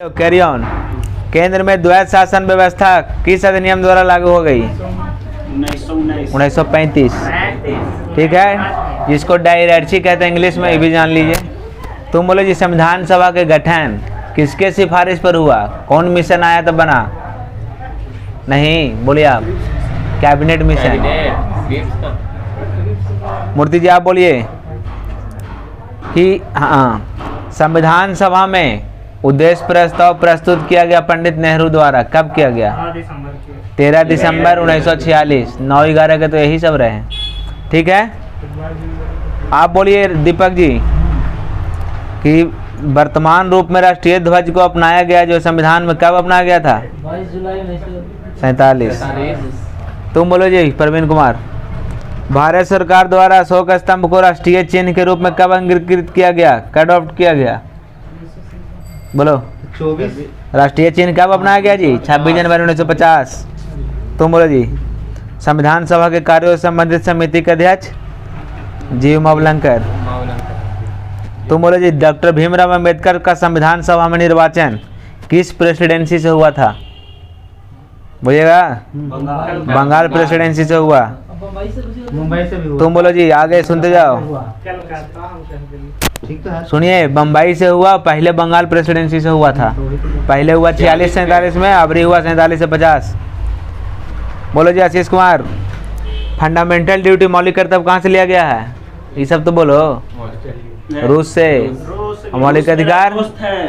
Carry on. केंद्र में द्वैध शासन व्यवस्था किस अधिनियम द्वारा लागू हो गई? 1935। ठीक है, जिसको डायरेक्सी कहते हैं इंग्लिश में, ये भी जान लीजिए। तुम बोलो जी, संविधान सभा के गठन किसके सिफारिश पर हुआ? कौन मिशन आया तो बना? नहीं, बोलिए आप। Cabinet mission. मूर्ति जी आप बोलिए कि हाँ, संविधान सभा में उद्देश्य प्रस्ताव प्रस्तुत किया गया पंडित नेहरू द्वारा। कब किया गया? 13 दिसंबर 1946। 9/11 के तो यही सब रहे। ठीक है, आप बोलिए दीपक जी कि वर्तमान रूप में राष्ट्रीय ध्वज को अपनाया गया जो संविधान में कब अपनाया गया था? 22 जुलाई 1947। तुम बोलो जी प्रवीण कुमार। भारत सरकार द्वारा अशोक स्तंभ को राष्ट्रीय चिन्ह के रूप में कब अंगीकृत किया गया, कब अडॉप्ट किया गया? बोलो। 24। राष्ट्रीय चिन्ह कब अपनाया गया जी? 26 जनवरी 1950। तुम बोलो जी। संविधान सभा के कार्यों से संबंधित समिति के अध्यक्ष जीव मावलंकर। तुम बोलो जी। डॉक्टर भीमराव अंबेडकर का संविधान सभा में निर्वाचन किस प्रेसिडेंसी से हुआ था? बोलिएगा। बंगाल प्रेसिडेंसी से हुआ। मुंबई से भी हुआ। तुम बोलो जी, आगे सुनते जाओ। ठीक तो है। सुनिए, बम्बई से हुआ, पहले बंगाल प्रेसिडेंसी से हुआ था। पहले हुआ 46 से 47 में, अबरी हुआ 47 से 50। बोलो जी आशीष कुमार। फंडामेंटल ड्यूटी मौलिक कर्तव्य कहाँ से लिया गया है? ये सब तो बोलो। रूस से। मौलिक अधिकार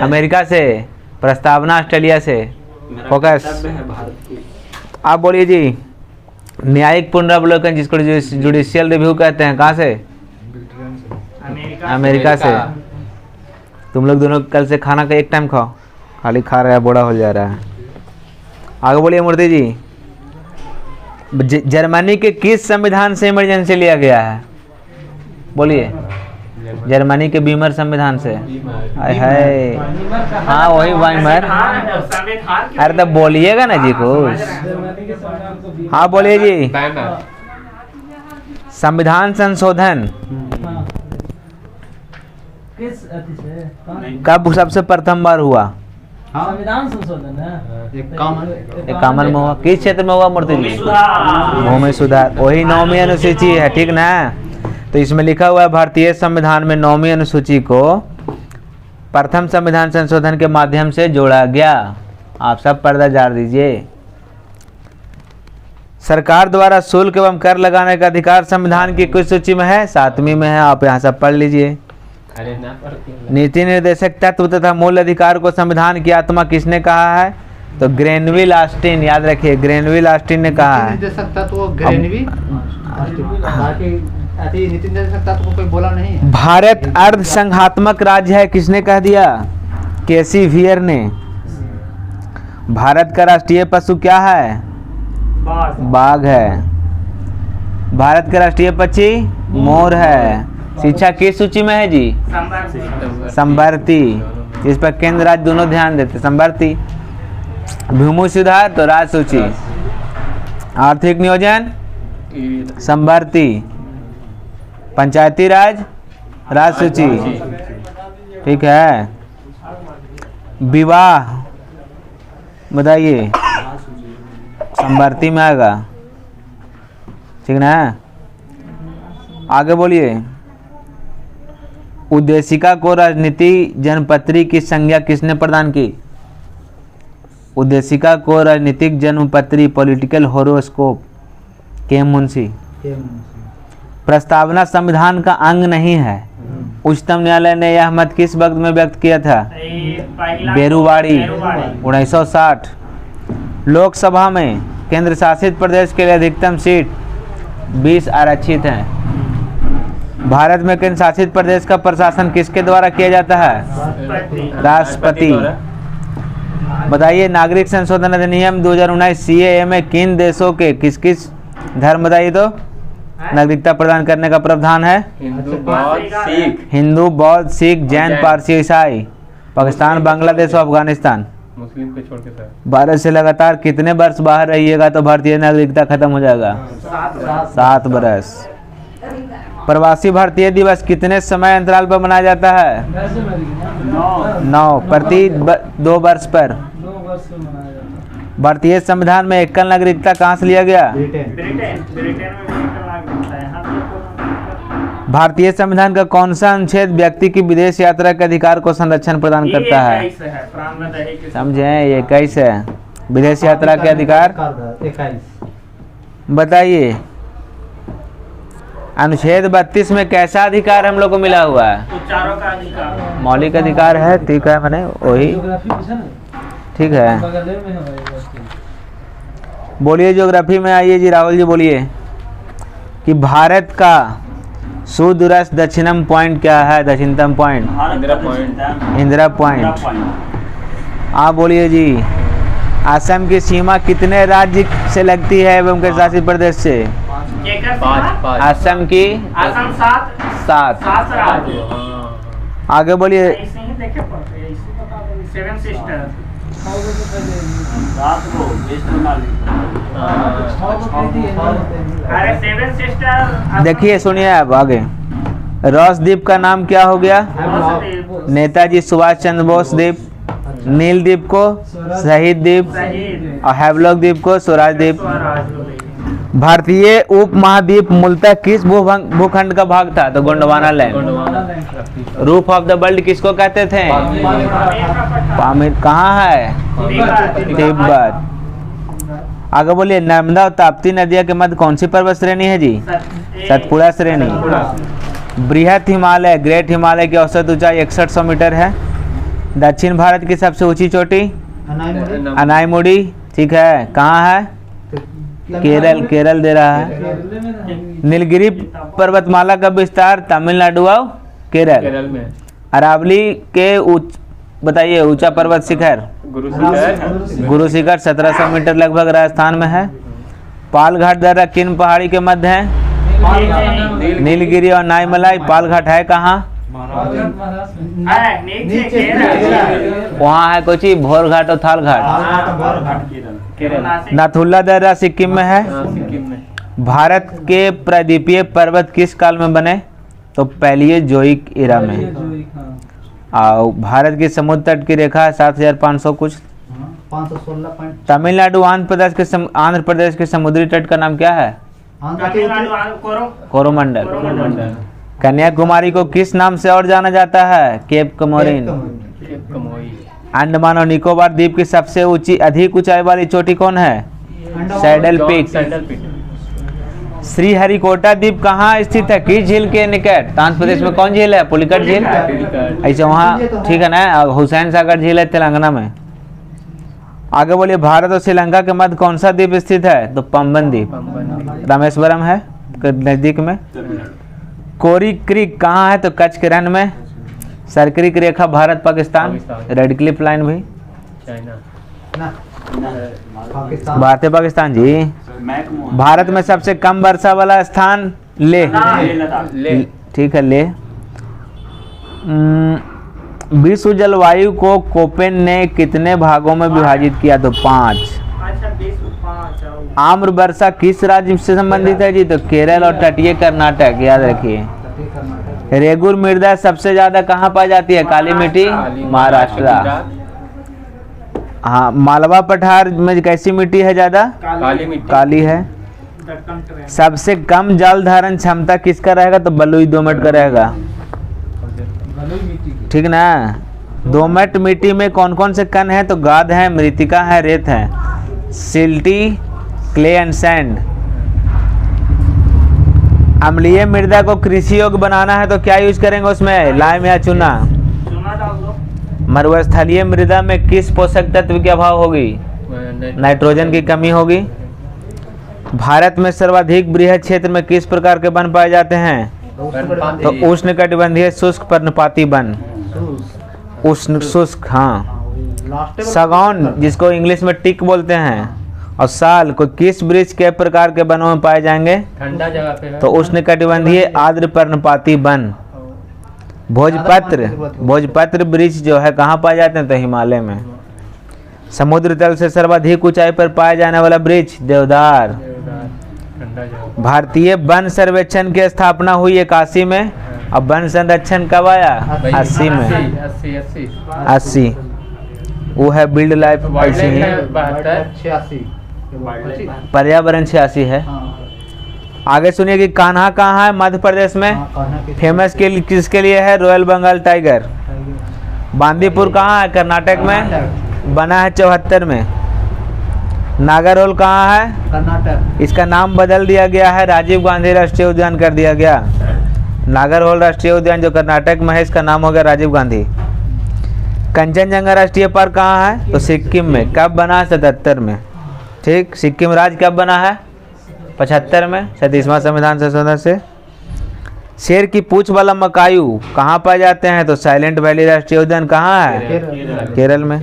अमेरिका से। प्रस्तावना ऑस्ट्रेलिया से। फोकस। आप बोलिए जी। न्यायिक पुनरावलोकन जिसको जुडिशियल रिव्यू कहते हैं, कहाँ से? अमेरिका से। तुम लोग दोनों कल से खाना का एक टाइम खाओ, खाली खा रहा है, बूढ़ा हो जा रहा है। आगे बोलिए मूर्ति जी। जर्मनी के किस संविधान से इमरजेंसी लिया गया है? बोलिए। जर्मनी के बीमर संविधान से। है हाँ, वही वाइमर। अरे तब बोलिएगा ना जी कुछ। हाँ बोलिए जी। संविधान संशोधन कब सबसे प्रथम बार हुआ? संविधान संशोधन है। इक्यावन में हुआ। किस क्षेत्र में हुआ मूर्ति जी? भूमि सुधार। वही 9वीं अनुसूची है, ठीक ना? तो इसमें लिखा हुआ है भारतीय संविधान में 9वीं अनुसूची को प्रथम संविधान संशोधन के माध्यम से जोड़ा गया। आप सब पर्दा झाड़ दीजिए। सरकार द्वारा शुल्क एवं कर लगाने का अधिकार संविधान की किस सूची में है? 7वीं में है। आप यहाँ सब पढ़ लीजिए। नीति निर्देशक तत्व तथा मूल अधिकार को संविधान की आत्मा किसने कहा है? तो ग्रेनविल ऑस्टिन। याद रखिए, ग्रेनविल ऑस्टिन ने कहा है। निर्देशक तत्व ग्रेनविल नीति निर्देशक तत्व को कोई बोला नहीं है। भारत अर्ध संघात्मक राज्य है, किसने कह दिया? केसी वियर ने। भारत का राष्ट्रीय पशु क्या है? बाघ है। भारत का राष्ट्रीय पक्षी मोर है। शिक्षा किस सूची में है जी? संवर्ती। इस पर केंद्र राज्य दोनों ध्यान देते। संवर्ती। भूमि सुधार तो राज सूची। आर्थिक नियोजन संवर्ती। पंचायती राज राज सूची। ठीक है। विवाह बताइए, संवर्ती में आएगा, ठीक ना? आगे बोलिए। उद्देशिका को राजनीति जनपत्री की संज्ञा किसने प्रदान की? उद्देशिका को राजनीतिक जन्मपत्री पॉलिटिकल होरोस्कोप के मुंशी। प्रस्तावना संविधान का अंग नहीं है। उच्चतम न्यायालय ने यह मत किस वक्त में व्यक्त किया था? बेरुवाड़ी 1960। लोकसभा में केंद्र शासित प्रदेश के लिए अधिकतम सीट 20 आरक्षित हैं। भारत में केंद्र शासित प्रदेश का प्रशासन किसके द्वारा किया जाता है? राष्ट्रपति। बताइए, नागरिक संशोधन अधिनियम 2019 सीएए में किन देशों के किस किस धर्म बताइए तो नागरिकता प्रदान करने का प्रावधान है? हिंदू, बौद्ध, सिख, जैन, पारसी, ईसाई। पाकिस्तान, बांग्लादेश और अफगानिस्तान। मुस्लिम को छोड़ के सब। भारत से लगातार कितने वर्ष बाहर रहिएगा तो भारतीय नागरिकता खत्म हो जाएगा? 7 वर्ष। प्रवासी भारतीय दिवस कितने समय अंतराल पर मनाया जाता है? कैसे मर गए? 9 प्रति 2 वर्ष पर। 2 वर्ष में मनाया जाता है। भारतीय संविधान में एकल नागरिकता कहाँ से लिया गया? ब्रिटेन। ब्रिटेन में भी एकल नागरिकता है। यहाँ पे भारतीय संविधान का कौन सा अनुच्छेद व्यक्ति की विदेश यात्रा के अधिकार को संरक्षण प्रदान करता है? 21 है, प्राण दहेज के समझे? ये 21 है, विदेश यात्रा के अधिकार। 21। बताइए अनुच्छेद 32 में कैसा अधिकार हम लोग को मिला हुआ है? उपचारों का अधिकार। मौलिक अधिकार है, ठीक है, मैंने वही, ज्योग्राफी पूछा ना, ठीक है। बगल में है भाई बस। बोलिए ज्योग्राफी में आइए जी, राहुल जी बोलिए कि भारत का सुदूरस्थ दक्षिणम पॉइंट क्या है? दक्षिणतम point Indira point. Indira point. आप बोलिए जी, असम की सीमा कितने राज्य से लगती है एवं केंद्र शासित प्रदेश से? असम की असम 7। 7 राज्य। आगे बोलिए। ऐसे ही देखे पड़ते हैं, ऐसे बता देंगे। 7 सिस्टर। 6 गो से पहले 7 को वेस्ट बंगाल। 6 गो कहती है ना। अरे 7 सिस्टर। देखिए सुनिए अब आगे। रॉस द्वीप का नाम क्या हो गया? नेताजी सुभाष चंद्र बोस द्वीप। नील द्वीप को शहीद द्वीप शहीद। और हैवलॉक द्वीप को स्वराज द्वीप। स्वराज। भारतीय उपमहाद्वीप मूलतः किस भूखंड का भाग था? तो Gondwana land. Roof of the world किसको कहते थे? पामीर। कहाँ है? तिब्बत। आगे बोलिए, नर्मदा और ताप्ती नदियों के मध्य कौन सी पर्वत श्रेणी है जी? सतपुड़ा श्रेणी। बृहत हिमालय, ग्रेट हिमालय की औसत ऊंचाई 6100 मीटर है। दक्षिण भारत की सबसे ऊंची चोटी? अनाईमुड़ी। ठीक है, कहाँ है? केरल। केरल दे रहा है। नीलगिरी पर्वतमाला का विस्तार तमिलनाडु और केरल में। अरावली के बताइए ऊंचा पर्वत शिखर? गुरु शिखर 1700 मीटर लगभग राजस्थान में है। पालघाट दर्रा किन पहाड़ी के मध्य है? नीलगिरी और नाईमलाई। पालघाट है कहाँ? वहाँ है कोची भोरघाट और थालघाट। नाथुला दर्रा सिक्किम में है। सिक्किम में। भारत के प्रायद्वीपीय पर्वत किस काल में बने? तो पैलियोजोइक एरा में। और भारत की समुद्र तट की रेखा है 7500 कुछ। 516 तमिलनाडु आंध्र प्रदेश के समुद्री तट का नाम क्या है? कोरोमंडल। कन्याकुमारी को किस नाम से और जाना जाता है? केप कमोरिन। अंडमान और निकोबार द्वीप की सबसे ऊंची अधिक ऊंचाई वाली चोटी कौन है? Saddle peak. श्रीहरिकोटा द्वीप कहाँ स्थित है? किस झील के निकट? आंध्र प्रदेश में कौन झील है? पुलिकट झील। ऐसे वहाँ ठीक है ना। हुसैन सागर झील है तेलंगाना में। आगे बोलिए, भारत और श्रीलंका के मध्य कौन सा द्वीप स्थित है? तो पंबन द्वीप। रामेश्वरम है नजदीक में। कोरी क्रीक कहाँ है? तो कच्छ के रण में। सरक्रिक रेखा Bharat Pakistan. Radcliffe line भी भारत पाकिस्तान जी। भारत में सबसे कम वर्षा वाला स्थान लेह। ठीक है, लेह। विश्व जलवायु को कोपेन ने कितने भागों में विभाजित किया? तो 5। आम्र वर्षा किस राज्य से संबंधित है जी? तो केरल और तटीय कर्नाटक, याद रखिए। रेगुर मृदा सबसे ज्यादा कहाँ पाई जाती है? काली मिट्टी, महाराष्ट्र। हाँ, मालवा पठार में कैसी मिट्टी है ज्यादा? काली है। सबसे कम जल धारण क्षमता किसका रहेगा? तो बलुई दोमट का रहेगा। ठीक ना। दोमट मिट्टी में कौन कौन से कण हैं? तो गाद है, मृतिका है, रेत है। Silty, clay and sand. अम्लीय मृदा को कृषि योग्य बनाना है तो क्या यूज करेंगे उसमें? लाइम या चूना। मरुस्थलीय मृदा में किस पोषक तत्व की अभाव होगी? नाइट्रोजन की कमी होगी। भारत में सर्वाधिक बृहद क्षेत्र में किस प्रकार के वन पाए जाते हैं? तो उष्णकटिबंधीय शुष्क पर्णपाती वन। उष्ण शुष्क, हाँ। सागौन जिसको इंग्लिश में टिक बोलते हैं, और साल को किस वृक्ष के प्रकार के वनों में पाए जाएंगे? ठंडा जगह पे है। तो उष्णकटिबंधीय आर्द्र पर्णपाती वन। भोजपत्र वृक्ष जो है कहाँ पाए जाते हैं? तो हिमालय में। समुद्र तल से सर्वाधिक ऊंचाई पर पाए जाने वाला वृक्ष? देवदार। भारतीय वन सर्वेक्षण की स्थापना हुई 81 में। अब वन संरक्षण कब आया? 80 में। 80 वो है बिल्ड लाइफ ऐसे ही। 86 पर्यावरण 86 है। आगे सुनिए कि कान्हा कहाँ है? मध्य प्रदेश में। फेमस के लिए किसके लिए है? Royal Bengal tiger. बांदीपुर कहाँ है? कर्नाटक में। बना है 74 में। नागरहोल कहाँ है? कर्नाटक। इसका नाम बदल दिया गया है, राजीव गांधी राष्ट्रीय उद्यान कर दिया गया। नागरहोल राष्ट्रीय उद्यान जो कर्नाटक में है, इसका नाम हो गया राजीव गांधी। कंचनजंगा राष्ट्रीय पार्क कहाँ है? तो सिक्किम में। कब बना? 77 में। ठीक। सिक्किम राज्य कब बना है? 75 में, 37वां संविधान संशोधन से। शेर की पूंछ वाला मकायू कहाँ पाए जाते हैं? तो साइलेंट वैली राष्ट्रीय उद्यान कहाँ है? केरल में।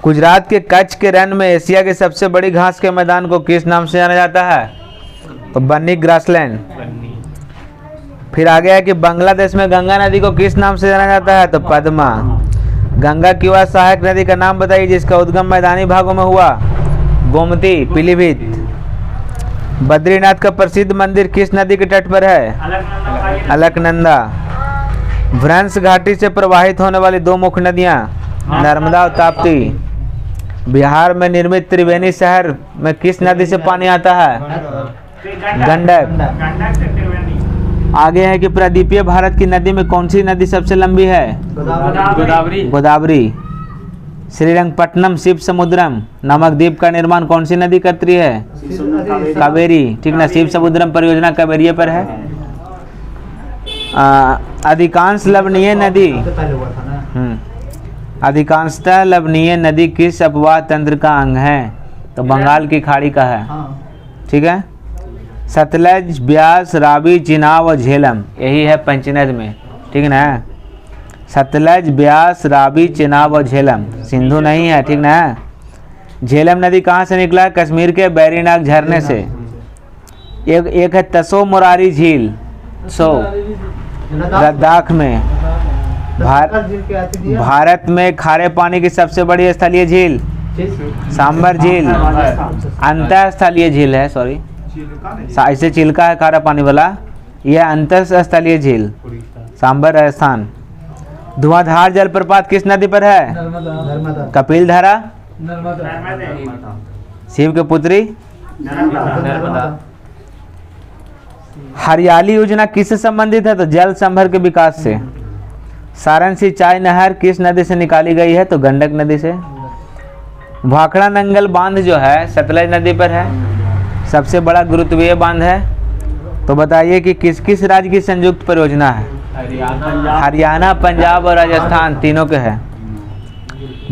गुजरात के कच्छ के रण में एशिया के सबसे बड़ी घास के मैदान को किस नाम से जाना जाता है? तो बन्नी ग्रासलैंड। फिर आगे है कि बांग्लादेश में गंगा नदी को किस नाम से जाना जाता है? तो पद्मा। गंगा की वह सहायक नदी का नाम बताइए जिसका उद्गम मैदानी भागों में हुआ? गोमती, पीलीभीत। बद्रीनाथ का प्रसिद्ध मंदिर किस नदी के तट पर है? अलकनंदा। भ्रंश घाटी से प्रवाहित होने वाली दो मुख्य नदियां नर्मदा और ताप्ती। बिहार में निर्मित त्रिवेणी शहर में किस नदी से पानी आता है? गंडक। आगे है कि प्रायद्वीपीय भारत की नदी में कौन सी नदी सबसे लंबी है? गोदावरी। श्रीरंगपट्टनम शिव समुद्रम नामक द्वीप का निर्माण कौन सी नदी करती है? कावेरी। ठीक ना। शिव समुद्रम परियोजना कावेरी पर है। अधिकांश लवणीय नदी अधिकांशतः लवणीय नदी किस अपवाह तंत्र का अंग है? तो बंगाल की खाड़ी का है। ठीक है। सतलज, ब्यास, रावी, चिनाब और झेलम यही है पंचनद में। ठीक ना। सतलज, ब्यास, रावी, चिनाब और झेलम, सिंधु नहीं है। ठीक ना। झेलम नदी कहाँ से निकला है? कश्मीर के बैरीनाग झरने से। एक है तसो मुरारी झील, लद्दाख में। भारत में खारे पानी की सबसे बड़ी स्थलीय झील सांबर झील। अंतःस्थलीय झील है, सॉरी, ऐसे चिल्का है खारा पानी वाला, यह अंतःस्थलीय झील सांबर राजस्थान। धुआंधार जलप्रपात किस नदी पर है? नर्मदा। कपिल धारा। नर्मदा। शिव के पुत्री हरियाली योजना किससे संबंधित है? तो जल संभर के विकास से। सारण सिंचाई नहर किस नदी से निकाली गई है? तो गंडक नदी से। भाखड़ा नंगल बांध जो है सतलज नदी पर है, सबसे बड़ा गुरुत्वीय बांध है। तो बताइए कि किस किस राज्य की संयुक्त परियोजना है? हरियाणा, पंजाब और राजस्थान तीनों के है।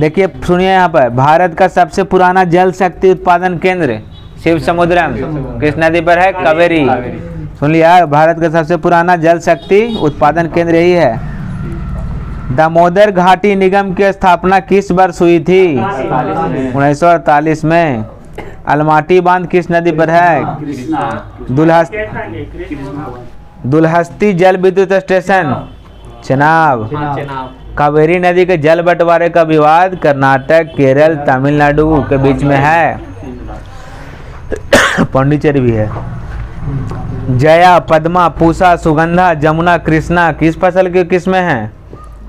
देखिए सुनिए यहाँ पर, भारत का सबसे पुराना जल शक्ति उत्पादन केंद्र शिव समुद्रम किस नदी पर है? कावेरी। सुन लिया, भारत का सबसे पुराना जल शक्ति उत्पादन केंद्र यही है। दामोदर घाटी निगम की स्थापना किस वर्ष हुई थी? 1948 में। अलमाटी बांध किस नदी पर है? दुल्हस्ती जल विद्युत स्टेशन चेनाब। कावेरी नदी के जल बंटवारे का विवाद कर्नाटक, केरल, तमिलनाडु के बीच में है। पांडिचेरी भी है। जया, पद्मा, पूसा, सुगंधा, जमुना, कृष्णा किस फसल की किस्में हैं?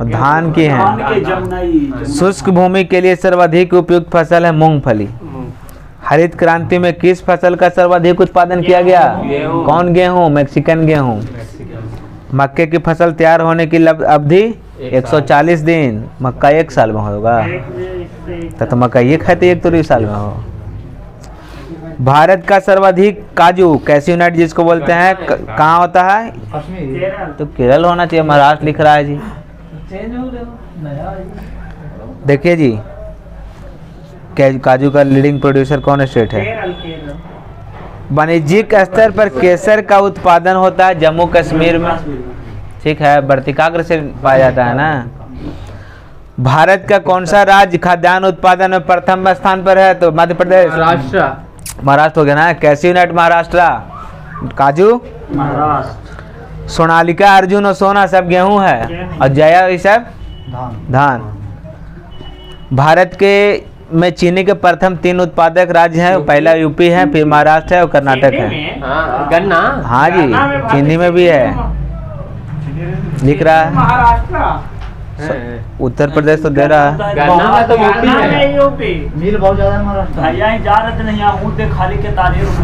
धान की हैं। शुष्क भूमि के लिए सर्वाधिक उपयुक्त फसल है मूंगफली। हरित क्रांति में किस फसल का सर्वाधिक उत्पादन किया गया? कौन? गेहूं, मैक्सिकन गेहूं। मक्के की फसल तैयार होने की अवधि 140 दिन। मक्का 1 साल में होगा तो मक्का ये खाते 1 तो साल में हो। भारत का सर्वाधिक काजू कैसी नट जिसको बोलते हैं कहाँ होता है? तो केरल होना चाहिए, महाराष्ट्र लिख रहा है जी। देखिए जी, काजू का लीडिंग प्रोड्यूसर कौन स्टेट है? वाणिज्यिक स्तर पर केसर का उत्पादन होता है जम्मू कश्मीर में। ठीक है, वर्तिकाग्र से पाया जाता है ना। भारत का कौन सा राज्य खाद्यान्न उत्पादन में प्रथम स्थान पर है? तो मध्य प्रदेश। महाराष्ट्र हो गया ना। कैसी नट महाराष्ट्र। काजू महाराष्ट्र। सोनालिका, अर्जुन और सोना सब गेहूं है, और जया ये सब धान। भारत के में चीनी के प्रथम 3 उत्पादक राज्य हैं। पहला यूपी है, फिर महाराष्ट्र है और कर्नाटक है। हाँ, गन्ना। हाँ जी, चीनी में भी है, लिख रहा है। महाराष्ट्र उत्तर प्रदेश तो दे रहा है। गन्ना में तो यूपी गन्ना है। में यूपी मिल बहुत ज्यादा है महाराष्ट्र में। भैया ही जा रहे थे नहीं यहाँ हूँ खाली के तारीफ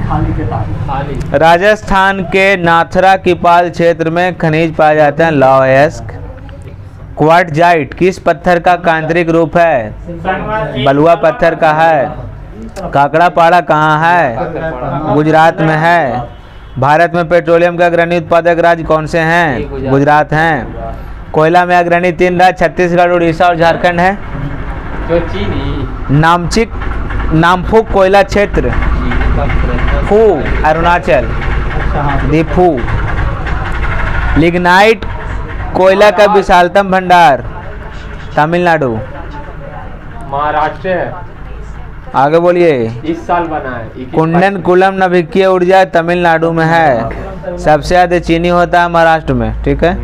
खाली के तारीफ खाली। राजस्थान के नाथरा किपाल क्षेत्र में खनिज पाए जाते हैं लौहयस्क। क्वार्टजाइट किस पत्थर का कांतरिक रूप है? बलुआ पत्थर का है। काकड़ा पाड़ा कहाँ है? गुजरात में है। भारत में पेट्रोलियम का अग्रणी उत्पादक राज्य कौन से हैं? गुजरात हैं। कोयला में अग्रणी 3 राज्य छत्तीसगढ़, उड़ीसा और झारखंड है। जो चीनी। नामफुक कोयला क्षेत्र, फू अरुणाचल, दीफू। लिग्नाइट कोयला का विशालतम भंडार, तमिलनाडु। महाराष्ट्र है। आगे बोलिए। इस साल बना है। कुंडन कुलम नाभिकीय ऊर्जा तमिलनाडु में है। सबसे ज्यादा चीनी होता है महाराष्ट्र में, ठीक है।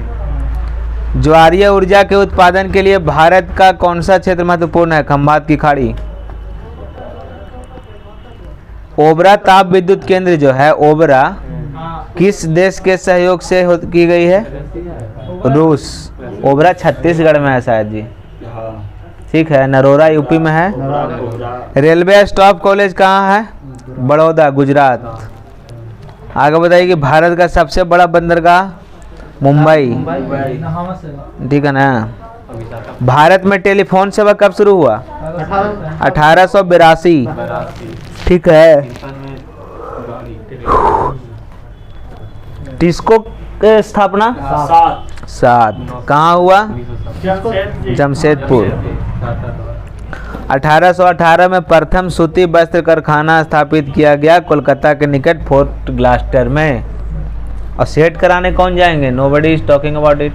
ज्वारीय ऊर्जा के उत्पादन के लिए भारत का कौन सा क्षेत्र महत्वपूर्ण है? खंभात की खाड़ी। ओबरा ताप विद्युत केंद्र जो है ओबरा, किस देश के सहयोग से की गई है? रूस। ओबरा छत्तीसगढ़ में है शायद जी, ठीक है। नरोरा यूपी में है। रेलवे स्टाफ कॉलेज कहाँ है? बड़ौदा, गुजरात। आगे बताइए कि भारत का सबसे बड़ा बंदरगाह मुंबई, ठीक है ना। भारत में टेलीफोन सेवा कब शुरू हुआ? 1882, ठीक है। टिस्को के स्थापना 7 कहाँ हुआ? जमशेदपुर। 1818 में प्रथम सूती वस्त्र कारखाना स्थापित किया गया कोलकाता के निकट फोर्ट ग्लास्टर में। और सेट कराने कौन जाएंगे? Nobody is talking about it.